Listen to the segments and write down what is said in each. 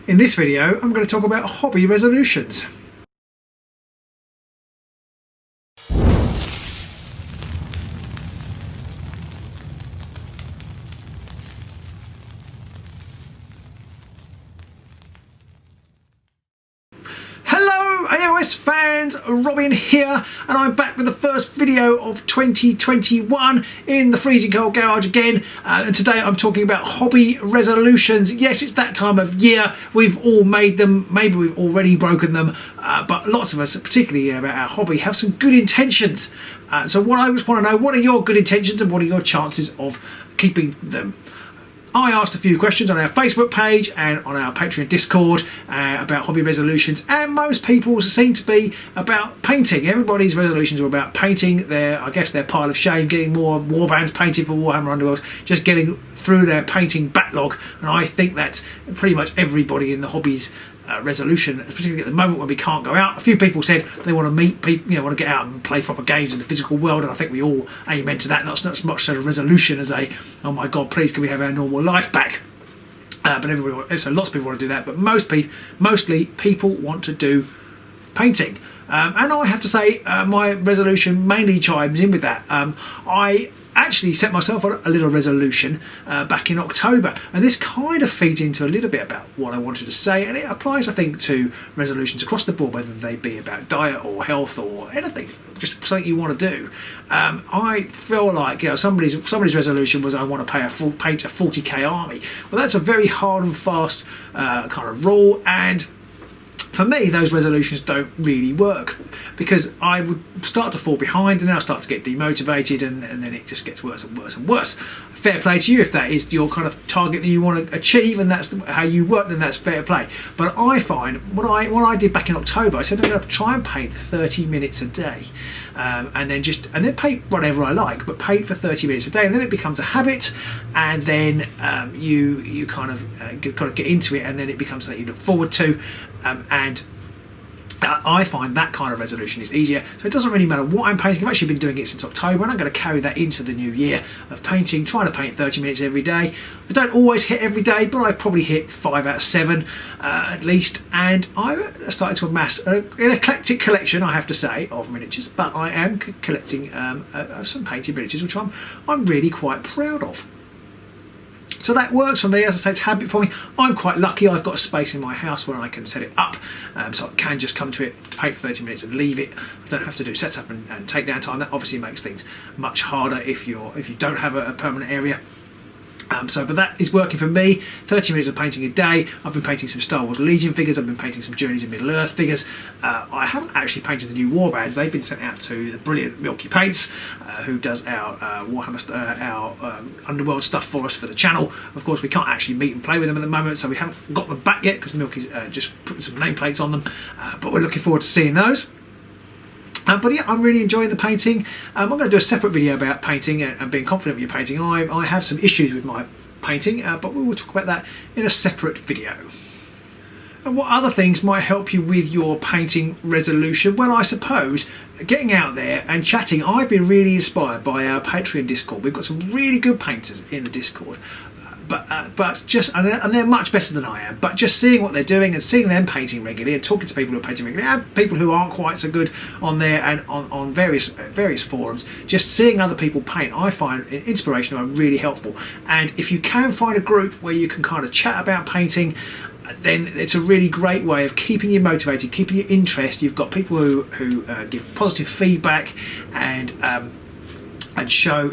In this video, I'm going to talk about hobby resolutions. Fans, Robin here, and I'm back with the first video of 2021 in the freezing cold garage again, and today I'm talking about hobby resolutions. Yes, it's that time of year. We've all made them, maybe we've already broken them, but lots of us, particularly about our hobby, have some good intentions. So what I just want to know, what are your good intentions and what are your chances of keeping them? I asked a few questions on our Facebook page and on our Patreon Discord about hobby resolutions, and most people's seem to be about painting. Everybody's resolutions are about painting their, I guess, their pile of shame, getting more warbands painted for Warhammer Underworld, just getting through their painting backlog. And I think that's pretty much everybody in the hobbies resolution, particularly at the moment when we can't go out. A few people said they want to meet people, want to get out and play proper games in the physical world, and I think we all amen to that. Not so much a resolution as a, oh my god, please can we have our normal life back? But everybody, so lots of people want to do that, but mostly people want to do painting. And I have to say, my resolution mainly chimes in with that. I actually set myself on a little resolution back in October, and this kind of feeds into a little bit about what I wanted to say, and it applies, I think, to resolutions across the board, whether they be about diet or health or anything, just something you want to do. I feel like somebody's resolution was, I want to paint a 40k army. Well, that's a very hard and fast kind of rule, and for me, those resolutions don't really work, because I would start to fall behind and I'll start to get demotivated, and then it just gets worse and worse and worse. Fair play to you if that is your kind of target that you want to achieve and that's how you work, then that's fair play. But I find what I did back in October, I said I'm going to try and paint 30 minutes a day, and then paint whatever I like, but paint for 30 minutes a day, and then it becomes a habit, and then you kind of get into it, and then it becomes something you look forward to. And I find that kind of resolution is easier, so it doesn't really matter what I'm painting. I've actually been doing it since October, and I'm going to carry that into the new year of painting, trying to paint 30 minutes every day. I don't always hit every day, but I probably hit 5 out of 7 at least, and I started to amass an eclectic collection, I have to say, of miniatures, but I am collecting some painted miniatures, which I'm really quite proud of. So that works for me. As I say, it's a habit for me. I'm quite lucky. I've got a space in my house where I can set it up, so I can just come to it to paint for 30 minutes and leave it. I don't have to do setup and take down time. That obviously makes things much harder if you don't have a permanent area. But that is working for me. 30 minutes of painting a day. I've been painting some Star Wars Legion figures. I've been painting some Journeys in Middle Earth figures. I haven't actually painted the new warbands. They've been sent out to the brilliant Milky Paints, who does our Warhammer, our Underworld stuff for us for the channel. Of course, we can't actually meet and play with them at the moment, so we haven't got them back yet because Milky's just putting some nameplates on them. But we're looking forward to seeing those. But yeah, I'm really enjoying the painting. I'm going to do a separate video about painting and being confident with your painting. I have some issues with my painting, but we will talk about that in a separate video. And what other things might help you with your painting resolution? Well, I suppose getting out there and chatting. I've been really inspired by our Patreon Discord. We've got some really good painters in the Discord. But just, and they're much better than I am, but just seeing what they're doing and seeing them painting regularly and talking to people who are painting regularly and people who aren't quite so good on there and on various forums, just seeing other people paint, I find inspirational and really helpful. And if you can find a group where you can kind of chat about painting, then it's a really great way of keeping you motivated, keeping your interest. You've got people who give positive feedback and show,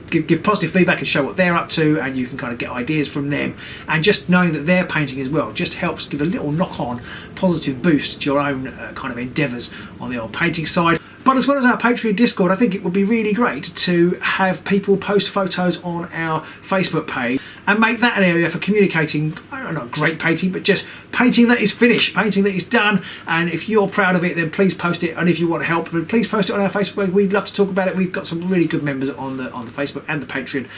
give positive feedback and show what they're up to, and you can kind of get ideas from them, and just knowing that they're painting as well just helps give a little knock-on positive boost to your own kind of endeavours on the old painting side. But as well as our Patreon Discord, I think it would be really great to have people post photos on our Facebook page and make that an area for communicating, not great painting, but just painting that is finished, painting that is done. And if you're proud of it, then please post it. And if you want help, then please post it on our Facebook. We'd love to talk about it. We've got some really good members on the Facebook and the Patreon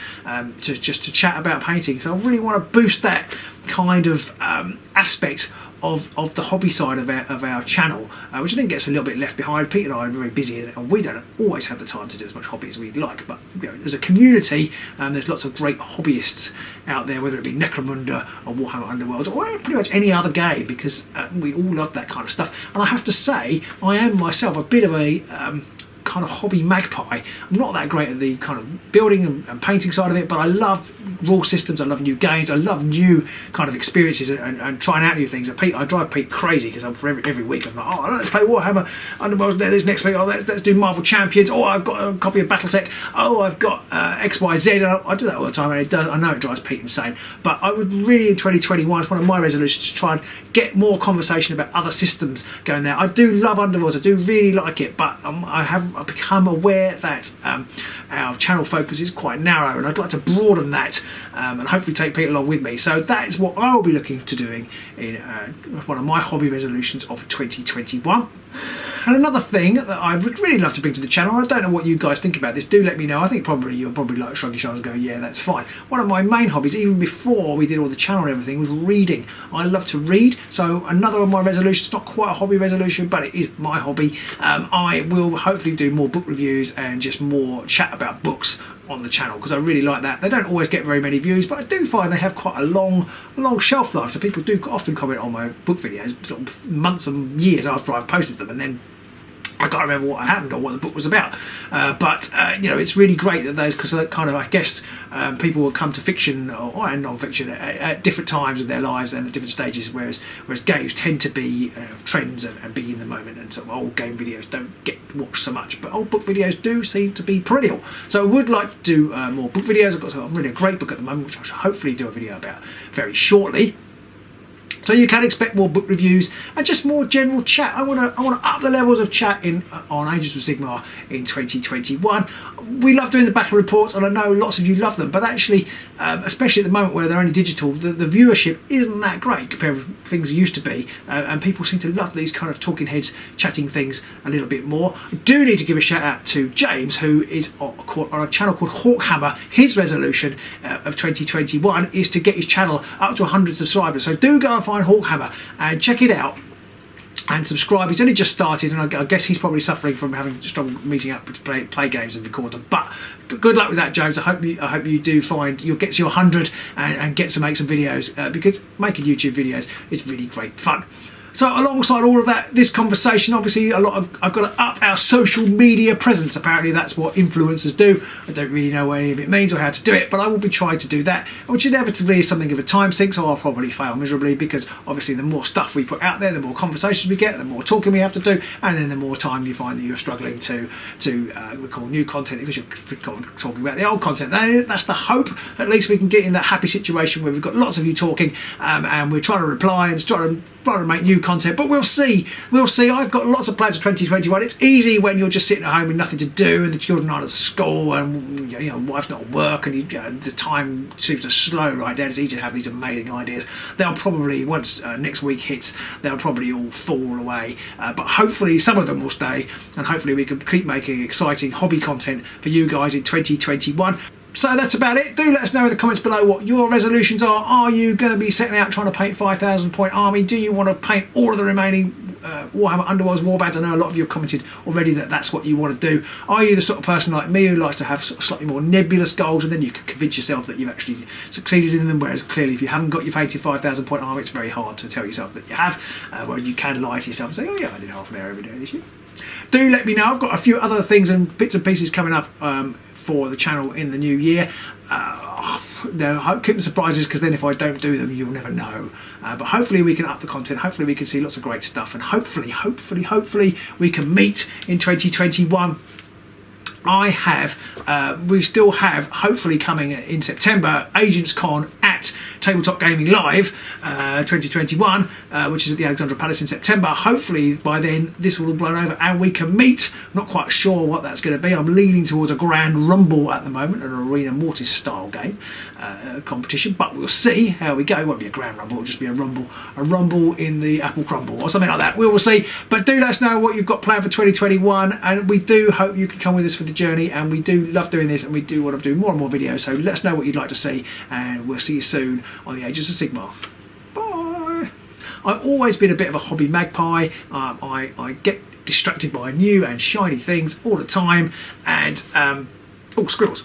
to chat about painting. So I really want to boost that kind of aspect of the hobby side of our channel, which I think gets a little bit left behind. Pete and I are very busy, and we don't always have the time to do as much hobby as we'd like. But as a community, there's lots of great hobbyists out there, whether it be Necromunda or Warhammer Underworlds or pretty much any other game, because we all love that kind of stuff. And I have to say, I am myself a bit of a kind of hobby magpie. I'm not that great at the kind of building and painting side of it, but I love rule systems, I love new games, I love new kind of experiences and trying out new things. And Pete, I drive Pete crazy because I'm for every week I'm like, oh, let's play Warhammer Underworld this next week, oh, let's do Marvel Champions, oh, I've got a copy of Battletech, oh, I've got XYZ. I do that all the time, and I know it drives Pete insane, but I would really in 2021, it's one of my resolutions to try and get more conversation about other systems going there. I do love Underworld, I do really like it, but I've become aware that our channel focus is quite narrow, and I'd like to broaden that and hopefully take people along with me. So that is what I will be looking to doing in one of my hobby resolutions of 2021. And another thing that I would really love to bring to the channel, I don't know what you guys think about this, do let me know. I think you'll probably like shrug your shoulders and go, yeah, that's fine. One of my main hobbies, even before we did all the channel and everything, was reading. I love to read, so another of my resolutions, not quite a hobby resolution, but it is my hobby. I will hopefully do more book reviews and just more chat about books on the channel, because I really like that. They don't always get very many views, but I do find they have quite a long shelf life, so people do often comment on my book videos sort of months and years after I've posted them, and then I can't remember what happened or what the book was about, but it's really great that those, because kind of, I guess, people will come to fiction and non-fiction at different times of their lives and at different stages, whereas games tend to be trends and be in the moment, and sort of old game videos don't get watched so much, but old book videos do seem to be perennial. So I would like to do more book videos. I'm reading a great book at the moment, which I should hopefully do a video about very shortly. So you can expect more book reviews and just more general chat. I want to up the levels of chat on Agents of Sigmar in 2021. We love doing the battle reports, and I know lots of you love them, but actually, especially at the moment where they're only digital, the viewership isn't that great compared with things used to be, and people seem to love these kind of talking heads chatting things a little bit more. I do need to give a shout out to James, who is on a channel called Hawkhammer. His resolution of 2021 is to get his channel up to 100 subscribers, so do go and find Hawkhammer and check it out and subscribe. He's only just started, and I guess he's probably suffering from having struggle meeting up to play games and record them. But good luck with that, James. I hope you do find you'll get to your 100 and get to make some videos, because making YouTube videos is really great fun. So alongside all of that, this conversation, obviously I've got to up our social media presence. Apparently that's what influencers do. I don't really know what any of it means or how to do it, but I will be trying to do that, which inevitably is something of a time sink, so I'll probably fail miserably, because obviously the more stuff we put out there, the more conversations we get, the more talking we have to do, and then the more time you find that you're struggling to record new content because you're talking about the old content. That's the hope. At least we can get in that happy situation where we've got lots of you talking, and we're trying to reply and trying to make new content, but we'll see. I've got lots of plans for 2021. It's easy when you're just sitting at home with nothing to do, and the children aren't at school, and wife's not at work, and the time seems to slow right down. It's easy to have these amazing ideas. They'll probably, once next week hits, they'll probably all fall away, but hopefully some of them will stay, and hopefully we can keep making exciting hobby content for you guys in 2021. So that's about it. Do let us know in the comments below what your resolutions are. Are you going to be setting out trying to paint 5,000 point army? Do you want to paint all of the remaining Warhammer Underworld's warbands? I know a lot of you have commented already that that's what you want to do. Are you the sort of person like me who likes to have sort of slightly more nebulous goals, and then you can convince yourself that you've actually succeeded in them, whereas clearly if you haven't got your painted 5,000 point army, it's very hard to tell yourself that you have, whereas you can lie to yourself and say, oh yeah, I did half an hour every day this year. Do let me know. I've got a few other things and bits and pieces coming up for the channel in the new year. No, keep the surprises, because then if I don't do them, you'll never know. But hopefully we can up the content. Hopefully we can see lots of great stuff, and hopefully we can meet in 2021. We still have, hopefully coming in September, Agents Con at Tabletop Gaming Live 2021, which is at the Alexandra Palace in September. Hopefully by then this will all blown over and we can meet. I'm not quite sure what that's going to be. I'm leaning towards a Grand Rumble at the moment, an Arena Mortis style game competition, but we'll see how we go. It won't be a Grand Rumble, it'll just be a rumble in the Apple Crumble or something like that. We will see, but do let us know what you've got planned for 2021, and we do hope you can come with us for the journey, and we do love doing this, and we do want to do more and more videos, so let us know what you'd like to see, and we'll see you soon on the Agents of Sigmar. Bye! I've always been a bit of a hobby magpie. I get distracted by new and shiny things all the time, and oh, squirrels.